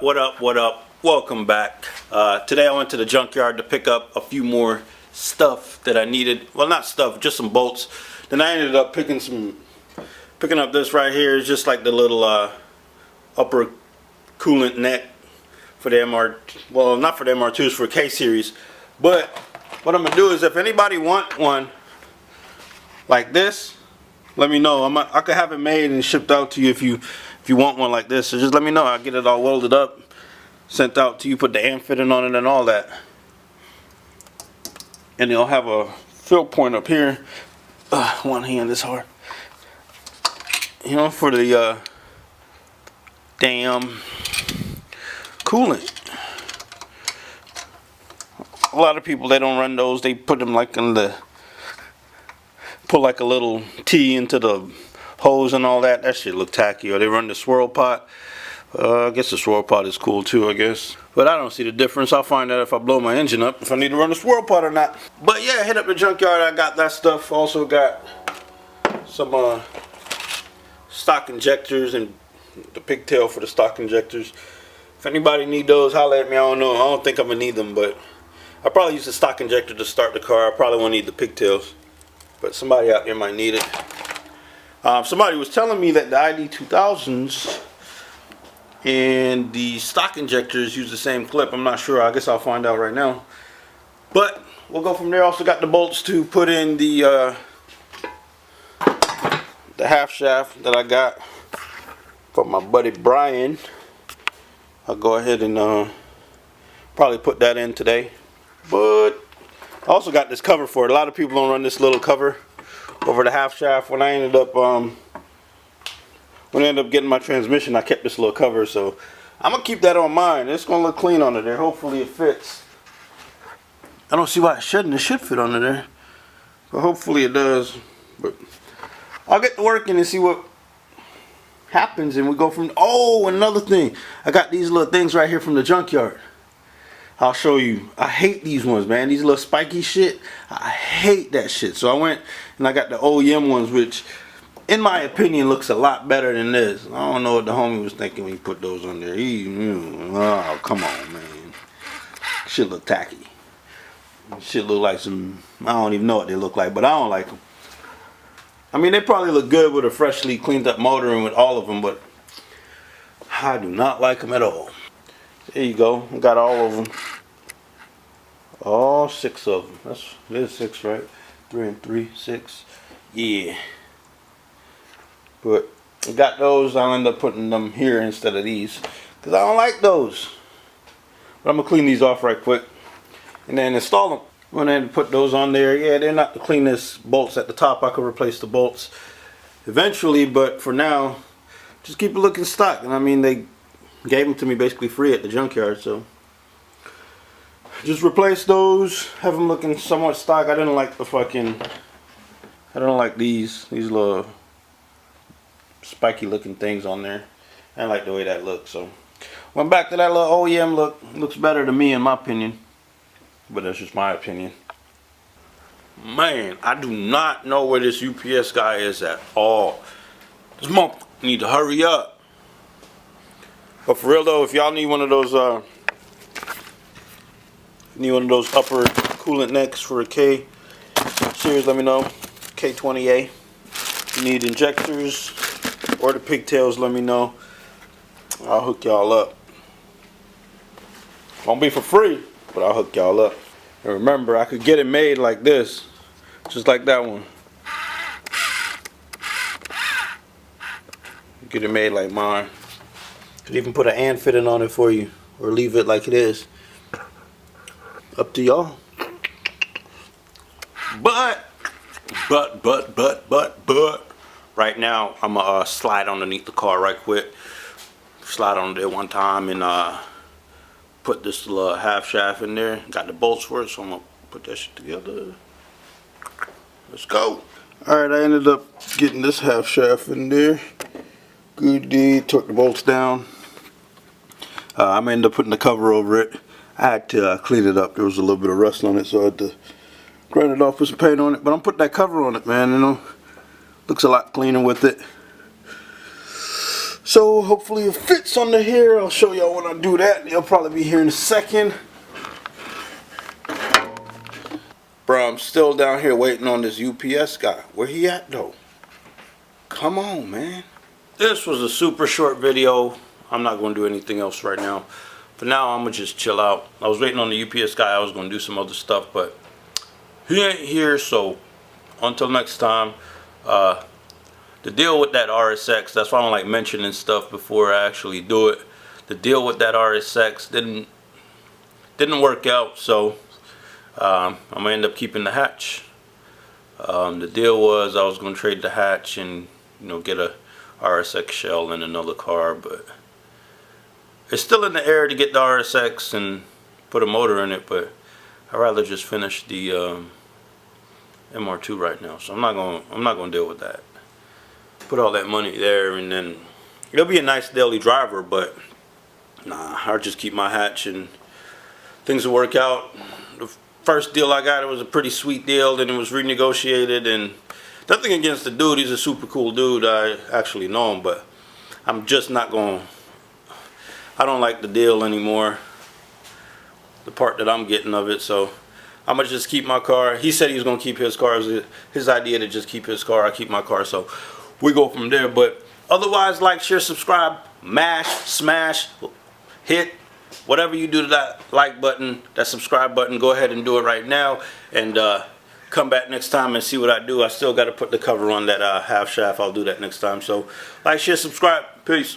What up? Welcome back. Today I went to the junkyard to pick up a few more stuff that I needed. Well, not stuff, just some bolts. Then I ended up picking up this right here. It's just like the little upper coolant neck for the MR. Well, not for the MR2s, for K series. But what I'm gonna do is, if anybody want one like this, let me know. I could have it made and shipped out to you if you want one like this. So just let me know. I'll get it all welded up, sent out to you, put the amp fitting on it and all that. And it'll have a fill point up here. One hand is hard. You know, for the damn coolant. A lot of people, they don't run those. They put them like in the, put like a little T into the hose and all that. That shit look tacky. Or they run the swirl pot. I guess the swirl pot is cool too, I guess. But I don't see the difference. I'll find out if I blow my engine up, if I need to run the swirl pot or not. But yeah, hit up the junkyard. I got that stuff. Also got some stock injectors and the pigtail for the stock injectors. If anybody need those, holler at me. I don't know. I don't think I'm gonna need them, but I probably use the stock injector to start the car. I probably won't need the pigtails, but somebody out there might need it. Somebody was telling me that the ID 2000s and the stock injectors use the same clip. I'm not sure. I guess I'll find out right now. But we'll go from there. Also got the bolts to put in the half shaft that I got from my buddy Brian. I'll go ahead and probably put that in today. But I also got this cover for it. A lot of people don't run this little cover over the half shaft. When I ended up getting my transmission, I kept this little cover, so I'm gonna keep that on mine. It's gonna look clean under there. Hopefully it fits. I don't see why it shouldn't. It should fit under there, but hopefully it does. But I'll get to working and see what happens, and we go from. Oh, another thing, I got these little things right here from the junkyard. I'll show you. I hate these ones, man. These little spiky shit, I hate that shit. So I went and I got the OEM ones, which in my opinion looks a lot better than this. I don't know what the homie was thinking when he put those on there. Oh, come on, man. Shit look tacky. Shit look like some, I don't even know what they look like, but I don't like them. I mean, they probably look good with a freshly cleaned up motor and with all of them, but I do not like them at all. There you go. I got all of them. All 6 of them. There's 6, right? 3 and 3, 6. Yeah. But I got those. I'll end up putting them here instead of these, because I don't like those. But I'm going to clean these off right quick and then install them. Went ahead and put those on there. Yeah, they're not the cleanest bolts at the top. I could replace the bolts eventually, but for now, just keep it looking stock. And I mean, they gave them to me basically free at the junkyard, so just replace those, have them looking somewhat stock. I didn't like the fucking, I don't like these little spiky looking things on there. I don't like the way that looks, so went back to that little OEM look. Looks better to me in my opinion, but that's just my opinion. Man, I do not know where this UPS guy is at all. This month need to hurry up. But for real though, if y'all need one of those upper coolant necks for a K series, let me know. K20A. If you need injectors or the pigtails, let me know. I'll hook y'all up. Won't be for free, but I'll hook y'all up. And remember, I could get it made like this, just like that one. Get it made like mine. Could even put an and fitting on it for you, or leave it like it is. Up to y'all. But right now I'm gonna slide underneath the car right quick. Slide on there one time and put this little half shaft in there. Got the bolts for it, so I'm gonna put that shit together. Let's go. Alright, I ended up getting this half shaft in there. Good deed. Took the bolts down. I'm gonna end up putting the cover over it. I had to clean it up. There was a little bit of rust on it, so I had to grind it off, put some paint on it. But I'm putting that cover on it, man. You know, looks a lot cleaner with it. So hopefully it fits under here. I'll show y'all when I do that. It'll probably be here in a second. Bro, I'm still down here waiting on this UPS guy. Where he at though? Come on, man. This was a super short video. I'm not going to do anything else right now. For now, I'm going to just chill out. I was waiting on the UPS guy. I was going to do some other stuff, but he ain't here. So until next time, the deal with that RSX, that's why I don't like mentioning stuff before I actually do it. The deal with that RSX didn't work out, so I'm gonna end up keeping the hatch. The deal was I was gonna trade the hatch and get a RSX shell in another car, but it's still in the air to get the RSX and put a motor in it, but I'd rather just finish the MR2 right now. So I'm not gonna deal with that. Put all that money there, and then it'll be a nice daily driver, but nah, I'll just keep my hatch and things will work out. The first deal I got, it was a pretty sweet deal, then it was renegotiated, and nothing against the dude, he's a super cool dude, I actually know him, but I'm just not going, I don't like the deal anymore, the part that I'm getting of it, so I'm going to just keep my car. He said he was going to keep his car. It was his idea to just keep his car. I keep my car, so we go from there. But otherwise, like, share, subscribe, mash, smash, hit, whatever you do to that like button, that subscribe button, go ahead and do it right now. And come back next time and see what I do. I still got to put the cover on that half shaft. I'll do that next time. So like, share, subscribe. Peace.